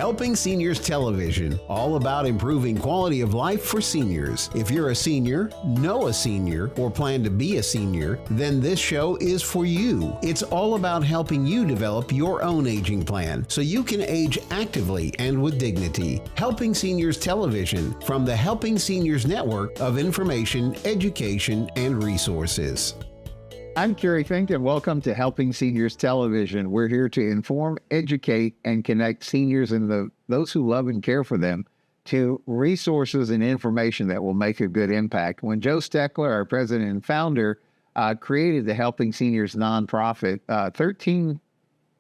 Helping Seniors Television, all about improving quality of life for seniors. If you're a senior, know a senior, or plan to be a senior, then this show is for you. It's all about helping you develop your own aging plan so you can age actively and with dignity. Helping Seniors Television from the Helping Seniors Network of information, education, and resources. I'm Kerry, Fink, and welcome to Helping Seniors Television. We're here to inform, educate, and connect seniors and those who love and care for them to resources and information that will make a good impact. When Joe Steckler, our president and founder, created the Helping Seniors nonprofit 13,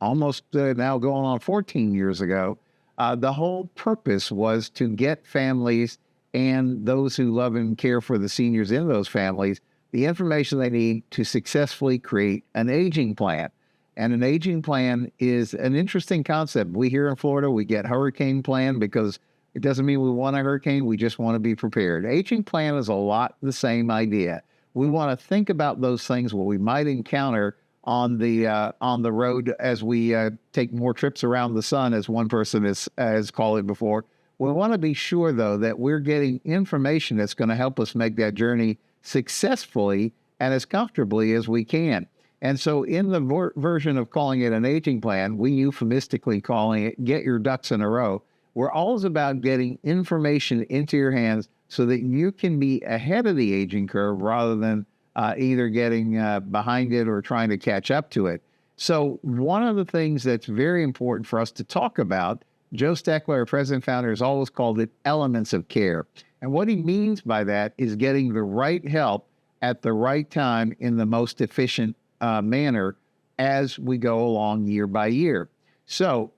almost now going on 14 years ago, the whole purpose was to get families and those who love and care for the seniors in those families the information they need to successfully create an aging plan. And an aging plan is an interesting concept. We here in Florida, we get hurricane plan because it doesn't mean we want a hurricane, we just want to be prepared. Aging plan is a lot the same idea. We want to think about those things, what we might encounter on the road as we take more trips around the sun, as one person has called it before. We want to be sure, though, that we're getting information that's going to help us make that journey successfully and as comfortably as we can. And so in the version of calling it an aging plan, we euphemistically calling it get your ducks in a row. We're always about getting information into your hands so that you can be ahead of the aging curve rather than either getting behind it or trying to catch up to it. So one of the things that's very important for us to talk about, Joe Steckler, our president and founder, has always called it elements of care. And what he means by that is getting the right help at the right time in the most efficient manner as we go along year by year. So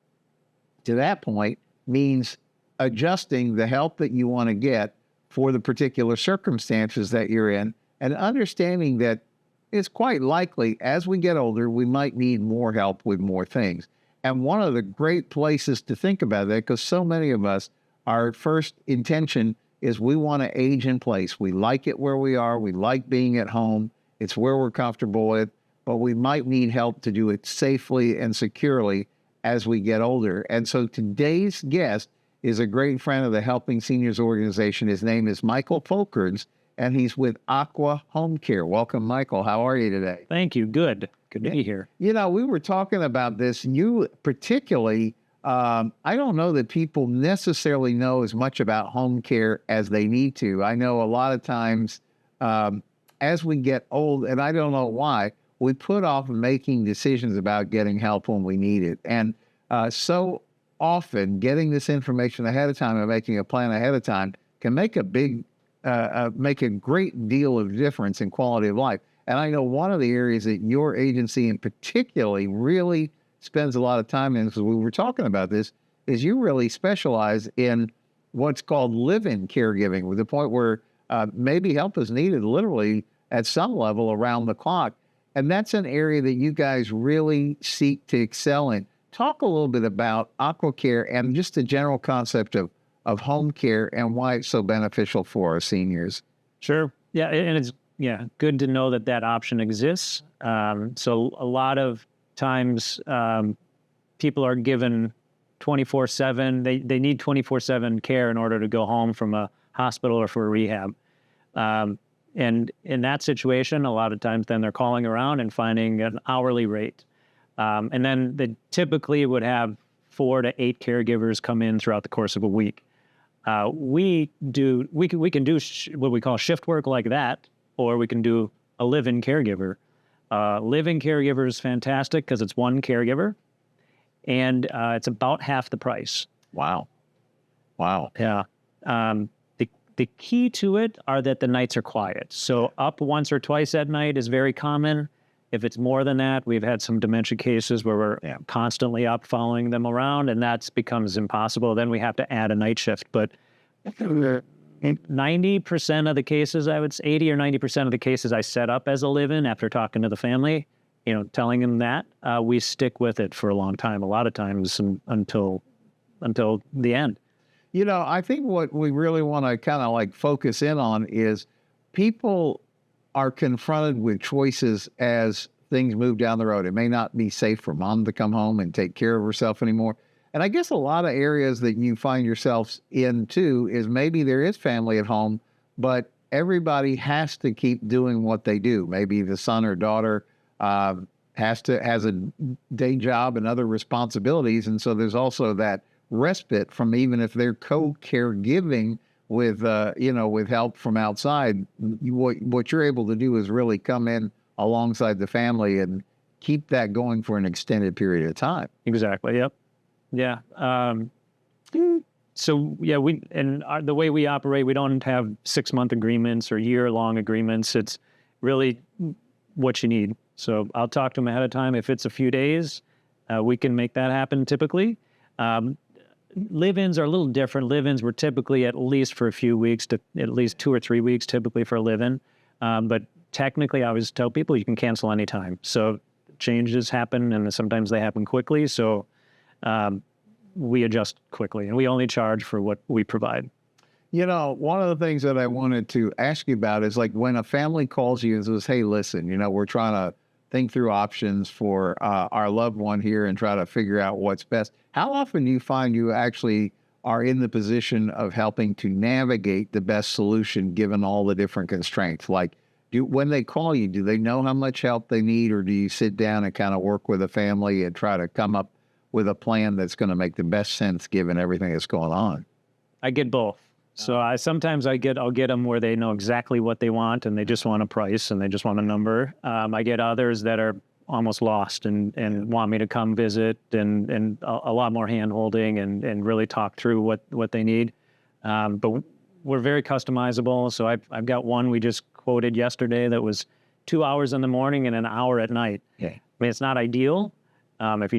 to that point means adjusting the help that you want to get for the particular circumstances that you're in and understanding that it's quite likely as we get older, we might need more help with more things. And one of the great places to think about that, because so many of us, our first intention is we want to age in place. We like it where we are. We like being at home. It's where we're comfortable with, but we might need help to do it safely and securely as we get older. And so today's guest is a great friend of the Helping Seniors organization. His name is Michael Folkerds, and he's with Aqua Homecare. Welcome, Michael. How are you today? Thank you. Good. Good to be here. You know, we were talking about this. You particularly, I don't know that people necessarily know as much about home care as they need to. I know a lot of times as we get old, and I don't know why, we put off making decisions about getting help when we need it. And so often getting this information ahead of time and making a plan ahead of time can make a great deal of difference in quality of life. And I know one of the areas that your agency in particularly really spends a lot of time in, because we were talking about this, is you really specialize in what's called live-in caregiving, with the point where maybe help is needed literally at some level around the clock. And that's an area that you guys really seek to excel in. Talk a little bit about Aqua Care and just the general concept of home care and why it's so beneficial for our seniors. Sure. Yeah, and it's good to know that that option exists. So a lot of times people are given 24/7. They need 24/7 care in order to go home from a hospital or for a rehab. And in that situation, a lot of times then they're calling around and finding an hourly rate. And then they typically would have 4 to 8 caregivers come in throughout the course of a week. We can do what we call shift work like that, or we can do a live-in caregiver. Live-in caregiver is fantastic because it's one caregiver, and it's about half the price. Wow. Yeah. The key to it are that the nights are quiet. So up once or twice at night is very common. If it's more than that, we've had some dementia cases where we're constantly up following them around, and that becomes impossible. Then we have to add a night shift. But 90% of the cases, I would say 80 or 90% of the cases I set up as a live-in after talking to the family, telling them that, we stick with it for a long time, a lot of times until the end. I think what we really want to kind of focus in on is people are confronted with choices as things move down the road. It may not be safe for mom to come home and take care of herself anymore. And I guess a lot of areas that you find yourselves in too is maybe there is family at home, but everybody has to keep doing what they do. Maybe the son or daughter has a day job and other responsibilities, and so there's also that respite from, even if they're co-caregiving with with help from outside. What you're able to do is really come in alongside the family and keep that going for an extended period of time. Exactly. Yep. Yeah. So yeah, the way we operate, we don't have 6-month agreements or year-long agreements. It's really what you need. So I'll talk to them ahead of time. If it's a few days, we can make that happen typically. Live-ins are a little different. Live-ins were typically at least for a few weeks, to at least 2 or 3 weeks typically for a live-in. But technically, I always tell people you can cancel anytime. So changes happen, and sometimes they happen quickly. So we adjust quickly, and we only charge for what we provide. One of the things that I wanted to ask you about is, like, when a family calls you and says, hey, listen, we're trying to think through options for our loved one here and try to figure out what's best. How often do you find you actually are in the position of helping to navigate the best solution given all the different constraints? Like, when they call you, do they know how much help they need, or do you sit down and kind of work with a family and try to come up with a plan that's going to make the best sense given everything that's going on? I get both. So I'll get them where they know exactly what they want, and they just want a price and they just want a number. I get others that are almost lost and want me to come visit and a lot more hand holding and really talk through what they need. But we're very customizable. So I've got one we just quoted yesterday that was 2 hours in the morning and an hour at night. Yeah. I mean, it's not ideal. If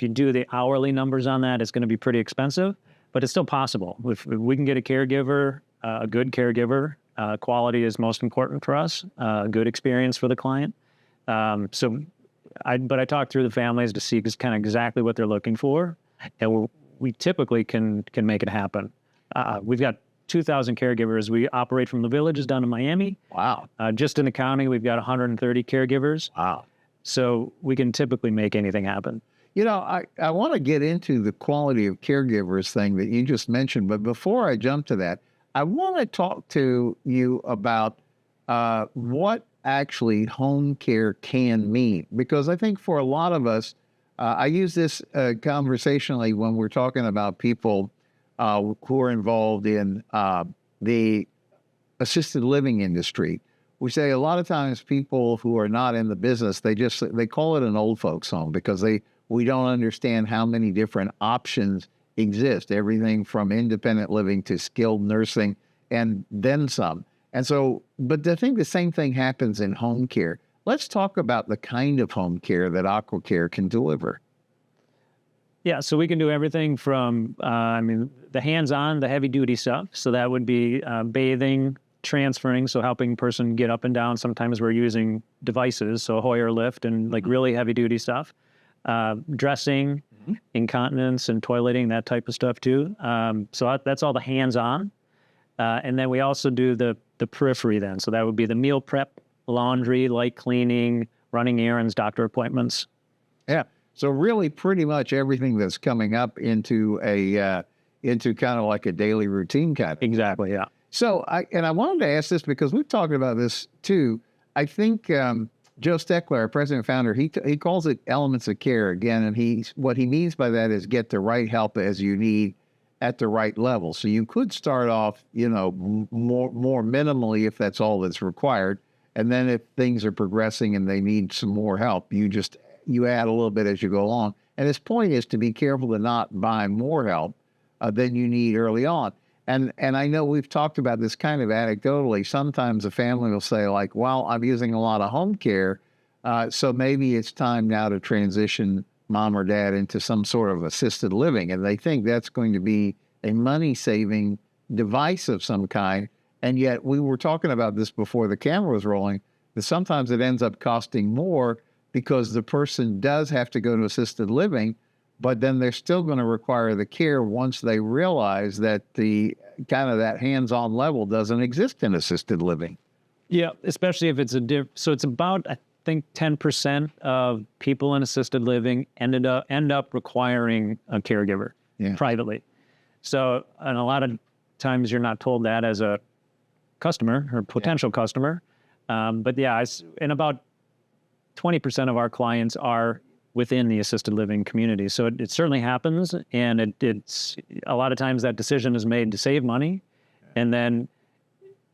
you do the hourly numbers on that, it's going to be pretty expensive, but it's still possible. If we can get a caregiver, a good caregiver, quality is most important for us, a good experience for the client. But I talk through the families to see kind of exactly what they're looking for, and we typically can make it happen. We've got 2,000 caregivers. We operate from the villages down in Miami. Wow. Just in the county, we've got 130 caregivers. Wow. So we can typically make anything happen. I want to get into the quality of caregivers thing that you just mentioned, but before I jump to that, I want to talk to you about what actually home care can mean, because I think for a lot of us, I use this conversationally when we're talking about people who are involved in the assisted living industry. We say a lot of times people who are not in the business, they call it an old folks home because we don't understand how many different options exist, everything from independent living to skilled nursing and then some. And so, but I think the same thing happens in home care. Let's talk about the kind of home care that Aqua Care can deliver. Yeah, so we can do everything from, the hands-on, the heavy-duty stuff. So that would be bathing, transferring, so helping person get up and down. Sometimes we're using devices, so Hoyer lift and like really heavy-duty stuff. Dressing, incontinence, and toileting, that type of stuff too. So that's all the hands-on. And then we also do the periphery then. So that would be the meal prep, laundry, light cleaning, running errands, doctor appointments. Yeah. So really pretty much everything that's coming up into kind of like a daily routine kind of. Exactly, yeah. So I wanted to ask this because we've talked about this too. I think Joe Steckler, our president and founder, he calls it elements of care again. And what he means by that is get the right help as you need at the right level. So you could start off, more minimally if that's all that's required. And then if things are progressing and they need some more help, you add a little bit as you go along. And his point is to be careful to not buy more help than you need early on. And I know we've talked about this kind of anecdotally. Sometimes a family will say like, well, I'm using a lot of home care, so maybe it's time now to transition mom or dad into some sort of assisted living. And they think that's going to be a money-saving device of some kind. And yet we were talking about this before the camera was rolling, that sometimes it ends up costing more because the person does have to go to assisted living, but then they're still going to require the care once they realize that the kind of that hands-on level doesn't exist in assisted living. Yeah, especially if it's so it's about, think 10% of people in assisted living end up requiring a caregiver privately. So, and a lot of times you're not told that as a customer or potential customer. But yeah, and about 20% of our clients are within the assisted living community. So it certainly happens. And it's a lot of times that decision is made to save money. And then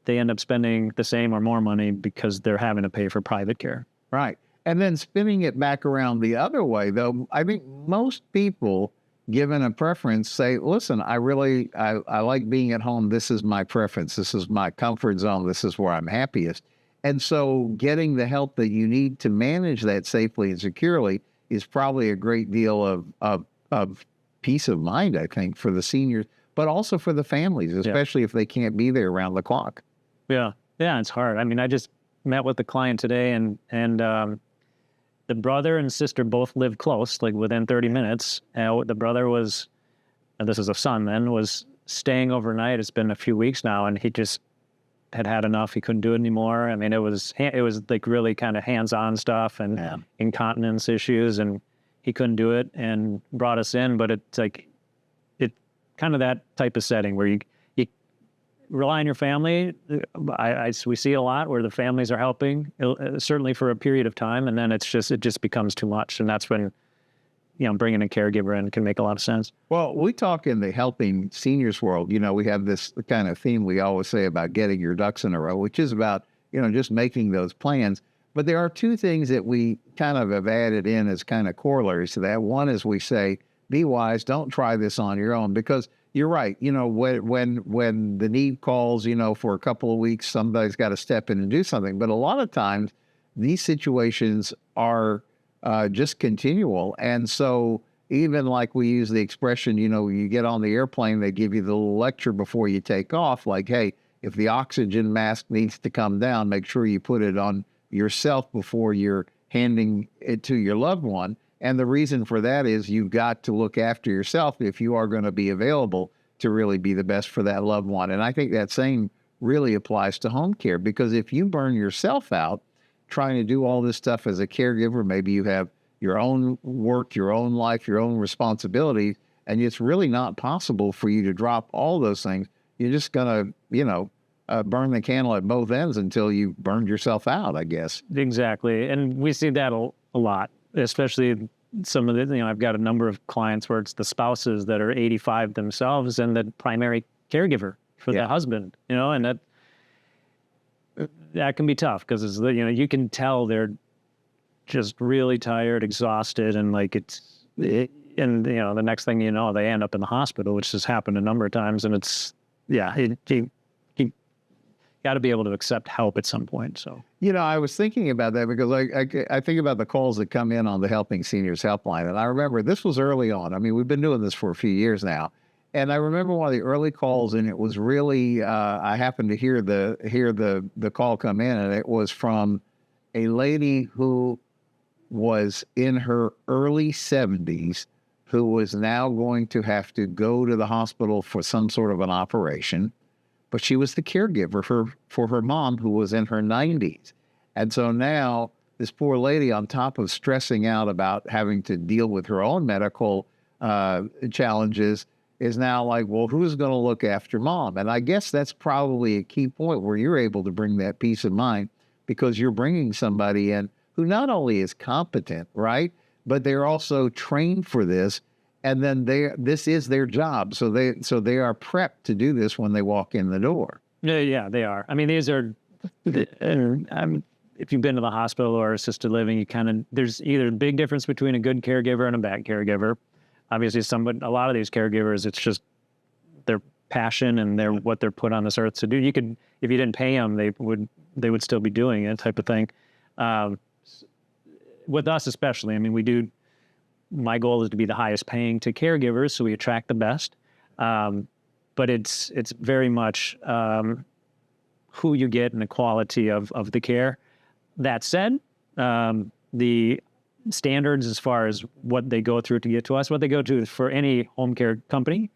they end up spending the same or more money because they're having to pay for private care. Right. And then spinning it back around the other way, though, I think most people, given a preference, say, listen, I like being at home. This is my preference. This is my comfort zone. This is where I'm happiest. And so getting the help that you need to manage that safely and securely is probably a great deal of peace of mind, I think, for the seniors, but also for the families, especially if they can't be there around the clock. Yeah. Yeah, it's hard. I mean, I just met with the client today, and the brother and sister both live close, like within 30 minutes. The brother was, and this is a son then, was staying overnight. It's been a few weeks now, and he just had enough. He couldn't do it anymore. I mean, it was like really kind of hands-on stuff and incontinence issues, and he couldn't do it and brought us in. But it's like, it kind of that type of setting where you rely on your family. We see a lot where the families are helping, certainly for a period of time, and then it just becomes too much, and that's when bringing a caregiver in can make a lot of sense. Well, we talk in the helping seniors world. We have this kind of theme we always say about getting your ducks in a row, which is about just making those plans. But there are two things that we kind of have added in as kind of corollaries to that. One is we say, be wise, don't try this on your own, because you're right. When the need calls, for a couple of weeks, somebody's got to step in and do something. But a lot of times these situations are just continual. And so even like we use the expression, you get on the airplane, they give you the little lecture before you take off, like, hey, if the oxygen mask needs to come down, make sure you put it on yourself before you're handing it to your loved one. And the reason for that is you've got to look after yourself if you are going to be available to really be the best for that loved one. And I think that same really applies to home care, because if you burn yourself out trying to do all this stuff as a caregiver, maybe you have your own work, your own life, your own responsibilities, and it's really not possible for you to drop all those things. You're just going to, burn the candle at both ends until you burned yourself out, I guess. Exactly. And we see that a lot, especially some of the, I've got a number of clients where it's the spouses that are 85 themselves and the primary caregiver for the husband, and that can be tough because you can tell they're just really tired, exhausted, and the next thing you know, they end up in the hospital, which has happened a number of times. And it's, you got to be able to accept help at some point. So, I was thinking about that because I think about the calls that come in on the Helping Seniors helpline. And I remember this was early on. I mean, we've been doing this for a few years now. And I remember one of the early calls, and it was really, I happened to hear the call come in, and it was from a lady who was in her early 70s, who was now going to have to go to the hospital for some sort of an operation. But she was the caregiver for her mom, who was in her 90s. And so now this poor lady, on top of stressing out about having to deal with her own medical challenges, is now like, well, who's going to look after mom? And I guess that's probably a key point where you're able to bring that peace of mind, because you're bringing somebody in who not only is competent, right, but they're also trained for this. And then this is their job. So they are prepped to do this when they walk in the door. Yeah, they are. I mean, these are, if you've been to the hospital or assisted living, there's either a big difference between a good caregiver and a bad caregiver. Obviously, a lot of these caregivers, it's just their passion and what they're put on this earth to do. You could, if you didn't pay them, they would still be doing it, type of thing. With us especially, I mean, my goal is to be the highest paying to caregivers, so we attract the best. But it's very much who you get and the quality of the care. That said, the standards as far as what they go through to get to us, what they go to for any home care company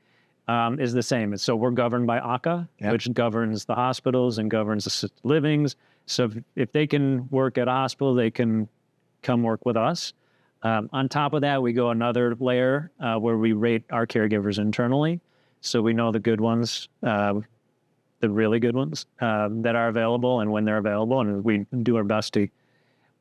is the same. So we're governed by ACA, which governs the hospitals and governs assisted livings. So if they can work at a hospital, they can come work with us. On top of that, we go another layer where we rate our caregivers internally. So we know the good ones, the really good ones that are available and when they're available. And we do our best to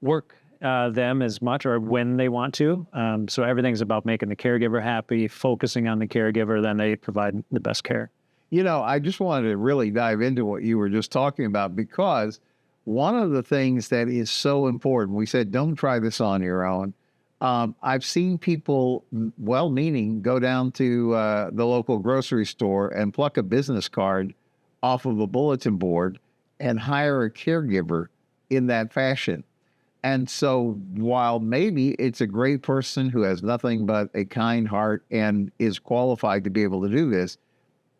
work them as much or when they want to. So everything's about making the caregiver happy, focusing on the caregiver, then they provide the best care. You know, I just wanted to really dive into what you were just talking about, because one of the things that is so important, we said, don't try this on your own. I've seen people, well-meaning, go down to the local grocery store and pluck a business card off of a bulletin board and hire a caregiver in that fashion. And so while maybe it's a great person who has nothing but a kind heart and is qualified to be able to do this,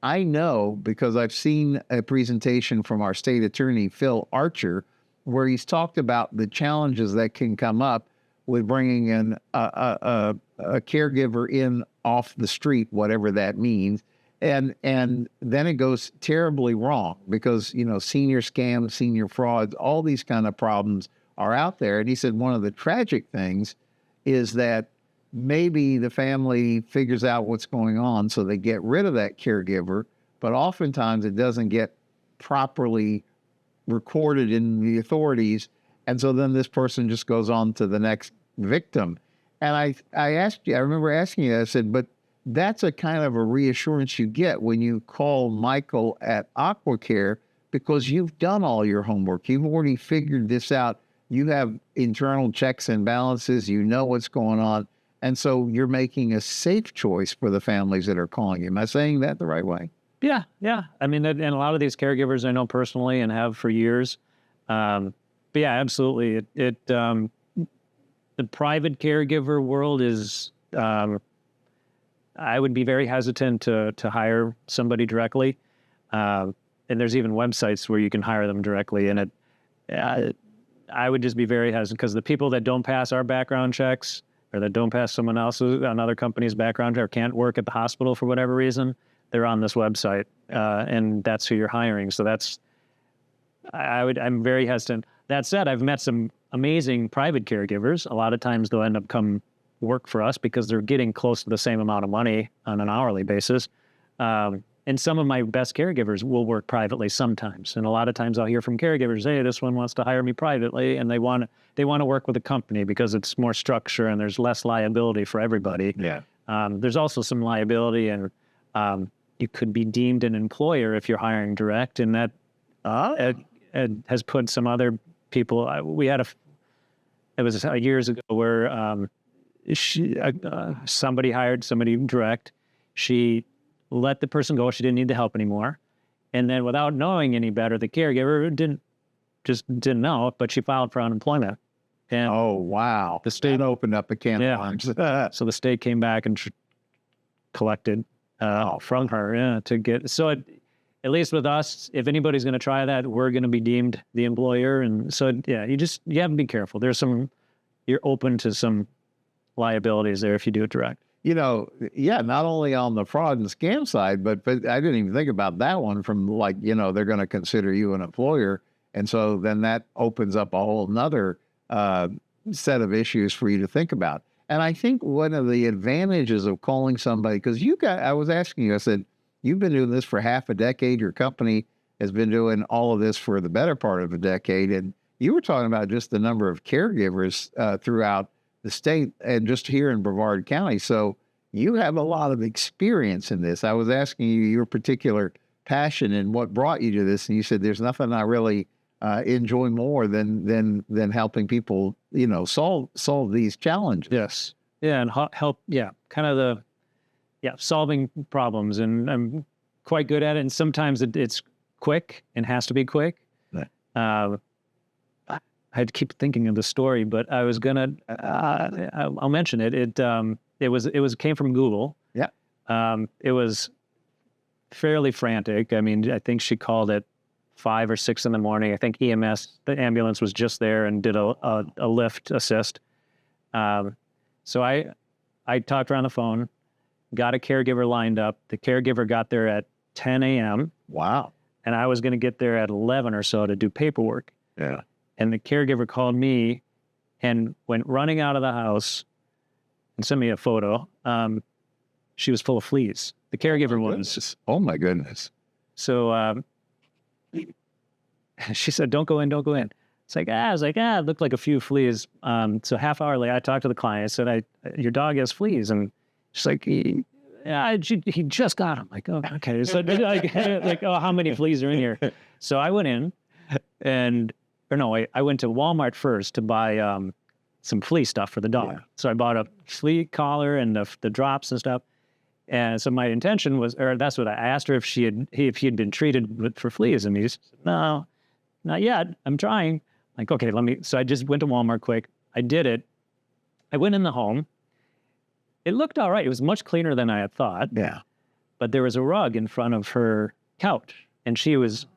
I know, because I've seen a presentation from our state attorney, Phil Archer, where he's talked about the challenges that can come up with bringing in a caregiver in off the street, whatever that means. And then it goes terribly wrong because, you know, senior scams, senior frauds, all these kind of problems are out there. And he said one of the tragic things is that maybe the family figures out what's going on, so they get rid of that caregiver, but oftentimes it doesn't get properly recorded in the authorities. And so then this person just goes on to the next victim. And I asked you, I remember asking you, I said, but that's a kind of a reassurance you get when you call Michael at AquaCare, because you've done all your homework. You've already figured this out. You have internal checks and balances. You know what's going on. And so you're making a safe choice for the families that are calling you. Am I saying that the right way? Yeah, yeah. I mean, and a lot of these caregivers I know personally and have for years. But yeah, absolutely. The private caregiver world is, I would be very hesitant to hire somebody directly. And there's even websites where you can hire them directly. And I would just be very hesitant because the people that don't pass our background checks or that don't pass someone else's, another company's background check, or can't work at the hospital for whatever reason, they're on this website, and that's who you're hiring. So I'm very hesitant. That said, I've met some amazing private caregivers. A lot of times they'll end up come work for us because they're getting close to the same amount of money on an hourly basis. And some of my best caregivers will work privately sometimes. And a lot of times I'll hear from caregivers, hey, this one wants to hire me privately, and they want to work with a company because it's more structure and there's less liability for everybody. Yeah. There's also some liability, and you could be deemed an employer if you're hiring direct, and that has put some other people. It was years ago where somebody hired somebody direct. She let the person go. She didn't need the help anymore. And then without knowing any better, the caregiver didn't know, but she filed for unemployment. And oh, wow. The state opened up a can of worms. So the state came back and collected from her to get. So at least with us, if anybody's going to try that, we're going to be deemed the employer. And so, yeah, you have to be careful. You're open to some liabilities there if you do it direct. You know, yeah, not only on the fraud and scam side, but I didn't even think about that one from like, you know, they're going to consider you an employer. And so then that opens up a whole nother set of issues for you to think about. And I think one of the advantages of calling somebody, because I was asking you, I said, you've been doing this for half a decade. Your company has been doing all of this for the better part of a decade. And you were talking about just the number of caregivers throughout the state and just here in Brevard County. So you have a lot of experience in this. I was asking you your particular passion and what brought you to this. And you said, there's nothing I really enjoy more than helping people, you know, solve these challenges. Yes. Yeah. And help. Yeah. Kind of solving problems. And I'm quite good at it. And sometimes it's quick and has to be quick. Right. I had to keep thinking of the story, but I was gonna. I'll mention it. It came from Google. Yeah. It was fairly frantic. I mean, I think she called at 5 or 6 in the morning. I think EMS, the ambulance, was just there and did a lift assist. So I talked her on the phone, got a caregiver lined up. The caregiver got there at 10 a.m. Wow. And I was going to get there at 11 or so to do paperwork. Yeah. And the caregiver called me and went running out of the house and sent me a photo. She was full of fleas. The caregiver was. Oh my goodness. So she said, "Don't go in, don't go in." I was like, it looked like a few fleas. So half hour later, I talked to the client. I said, your dog has fleas. And she's like, he just got them. Like, oh, okay. So like, oh, how many fleas are in here? So I went in I went to Walmart first to buy some flea stuff for the dog. Yeah. So I bought a flea collar and the drops and stuff. And so my intention was, or that's what I asked her, if he had been treated for fleas. And he said, "No, not yet. I'm trying." Like, okay, so I just went to Walmart quick. I did it. I went in the home. It looked all right. It was much cleaner than I had thought. Yeah. But there was a rug in front of her couch, and she was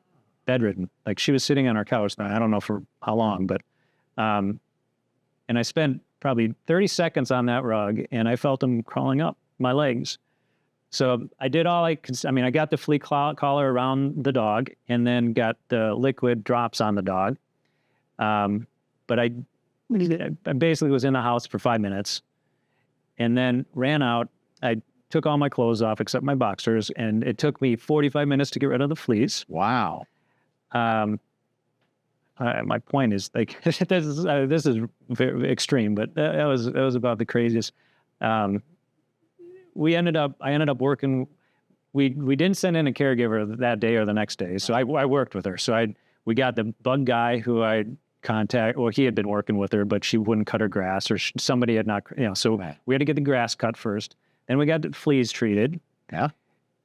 bedridden. Like, she was sitting on her couch. Now, I don't know for how long, but, and I spent probably 30 seconds on that rug, and I felt them crawling up my legs. So I did all I could. I mean, I got the flea collar around the dog, and then got the liquid drops on the dog. But I basically was in the house for 5 minutes and then ran out. I took all my clothes off except my boxers, and it took me 45 minutes to get rid of the fleas. Wow. My point is, like, this is very extreme, but that was about the craziest. I ended up working. We didn't send in a caregiver that day or the next day, so I worked with her. So we got the bug guy who I contact, or he had been working with her, but she wouldn't cut her grass, or somebody had not, so we had to get the grass cut first. Then we got the fleas treated. Yeah.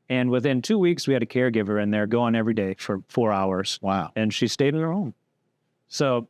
And within 2 weeks, we had a caregiver in there going every day for 4 hours. Wow. And she stayed in her home. So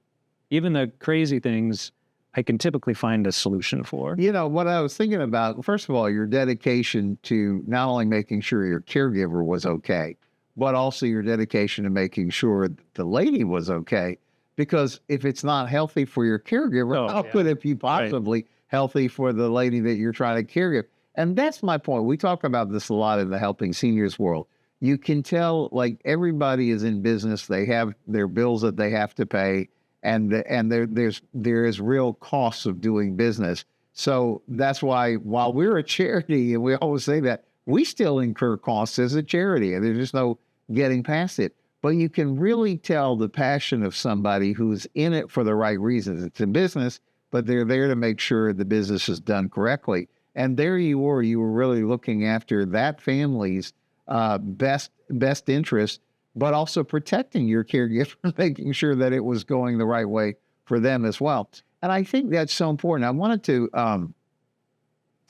even the crazy things, I can typically find a solution for. What I was thinking about, first of all, your dedication to not only making sure your caregiver was okay, but also your dedication to making sure the lady was okay. Because if it's not healthy for your caregiver, how could it be possibly healthy for the lady that you're trying to caregive? And that's my point. We talk about this a lot in the helping seniors world. You can tell, like, everybody is in business. They have their bills that they have to pay, and there is real costs of doing business. So that's why, while we're a charity, and we always say that, we still incur costs as a charity, and there's just no getting past it. But you can really tell the passion of somebody who's in it for the right reasons. It's a business, but they're there to make sure the business is done correctly. And there you were really looking after that family's best interest, but also protecting your caregiver, making sure that it was going the right way for them as well. And I think that's so important. I wanted to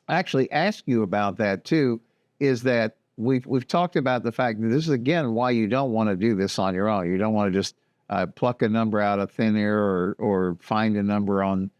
actually ask you about that too, is that we've talked about the fact that this is, again, why you don't want to do this on your own. You don't want to just pluck a number out of thin air or find a number on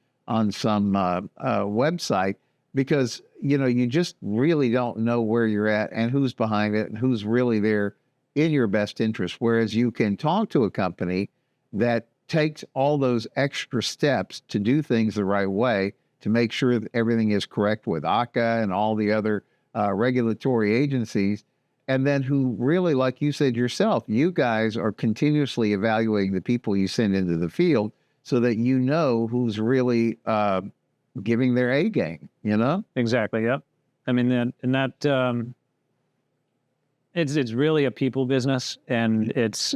some website, because you just really don't know where you're at and who's behind it and who's really there in your best interest. Whereas you can talk to a company that takes all those extra steps to do things the right way, to make sure that everything is correct with ACA and all the other regulatory agencies, and then who really, like you said yourself, you guys are continuously evaluating the people you send into the field so that who's really giving their A game, Exactly. Yep. I mean, it's really a people business, and it's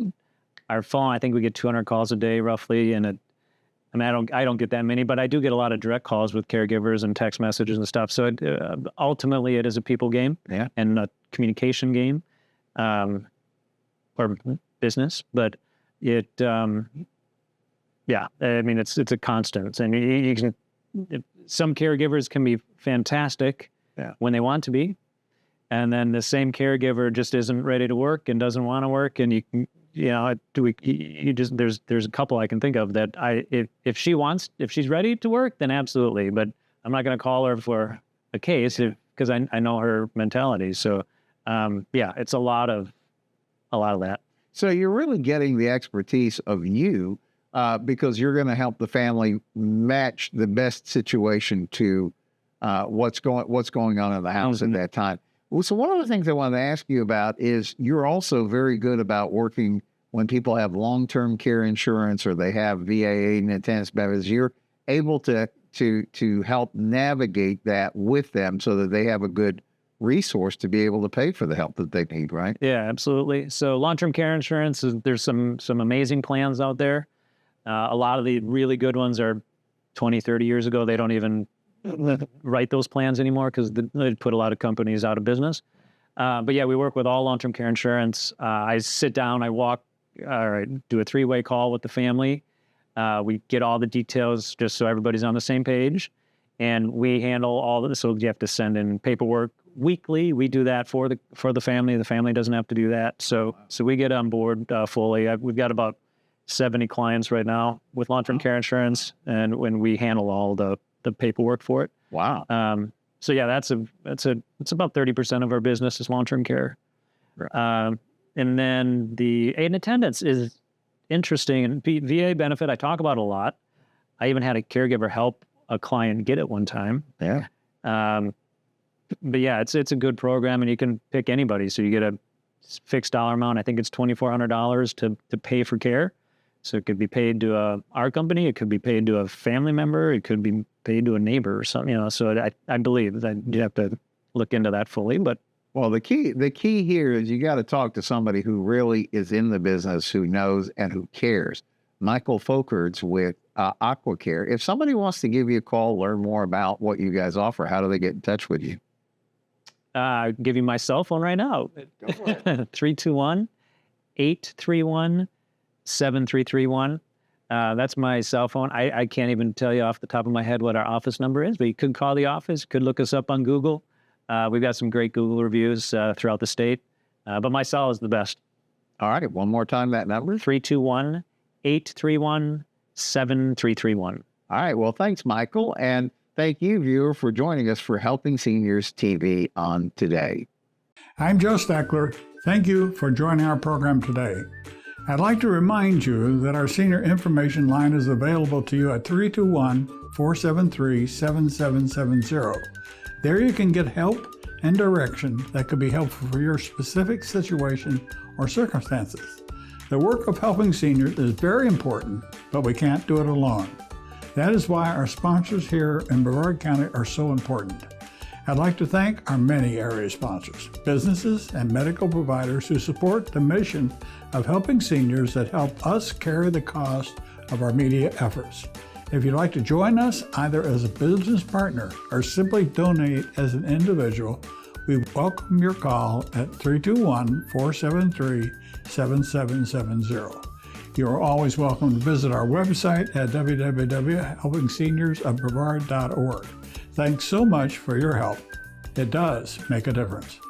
our phone. I think we get 200 calls a day roughly, and I don't get that many, but I do get a lot of direct calls with caregivers and text messages and stuff. So ultimately, it is a people game, and a communication game, or business. But it, I mean, it's a constant, and you can. Some caregivers can be fantastic when they want to be, and then the same caregiver just isn't ready to work and doesn't want to work, and there's a couple I can think of that if she's ready to work, then absolutely, but I'm not going to call her for a case because I know her mentality. So it's a lot of that. So you're really getting the expertise of you because you're going to help the family match the best situation to what's going on in the house at that time. Well, so one of the things I wanted to ask you about is you're also very good about working when people have long-term care insurance or they have VA and attendance benefits, you're able to help navigate that with them so that they have a good resource to be able to pay for the help that they need, right? Yeah, absolutely. So long-term care insurance, there's some amazing plans out there. A lot of the really good ones are 20, 30 years ago. They don't even write those plans anymore because they put a lot of companies out of business. But yeah, we work with all long-term care insurance. I sit down, I walk, do a 3-way call with the family. We get all the details just so everybody's on the same page. And we handle all of this. So you have to send in paperwork weekly. We do that for the family. The family doesn't have to do that. So we get on board fully. We've got about 70 clients right now with long-term care insurance, and when we handle all the paperwork for it. Wow. So yeah, it's about 30% of our business is long-term care. Right. And then the aid and attendance is interesting. And VA benefit, I talk about a lot. I even had a caregiver help a client get it one time. Yeah. But yeah, it's a good program, and you can pick anybody. So you get a fixed dollar amount. I think it's $2,400 to pay for care. So it could be paid to our company. It could be paid to a family member. It could be paid to a neighbor or something. So I believe that you have to look into that fully. But well, the key here is you got to talk to somebody who really is in the business, who knows and who cares. Michael Folkerds with Aqua Care. If somebody wants to give you a call, learn more about what you guys offer, how do they get in touch with you? I'll give you my cell phone right now. 321-831-7331. That's my cell phone. I can't even tell you off the top of my head what our office number is, but you could call the office, could look us up on Google. We've got some great Google reviews throughout the state, but my cell is the best. All right. One more time, that number. 321-831-7331. All right. Well, thanks, Michael. And thank you, viewer, for joining us for Helping Seniors TV on today. I'm Joe Steckler. Thank you for joining our program today. I'd like to remind you that our senior information line is available to you at 321-473-7770. There you can get help and direction that could be helpful for your specific situation or circumstances. The work of helping seniors is very important, but we can't do it alone. That is why our sponsors here in Brevard County are so important. I'd like to thank our many area sponsors, businesses, and medical providers who support the mission of helping seniors that help us carry the cost of our media efforts. If you'd like to join us either as a business partner or simply donate as an individual, we welcome your call at 321-473-7770. You are always welcome to visit our website at www.helpingseniorsofbrevard.org. Thanks so much for your help. It does make a difference.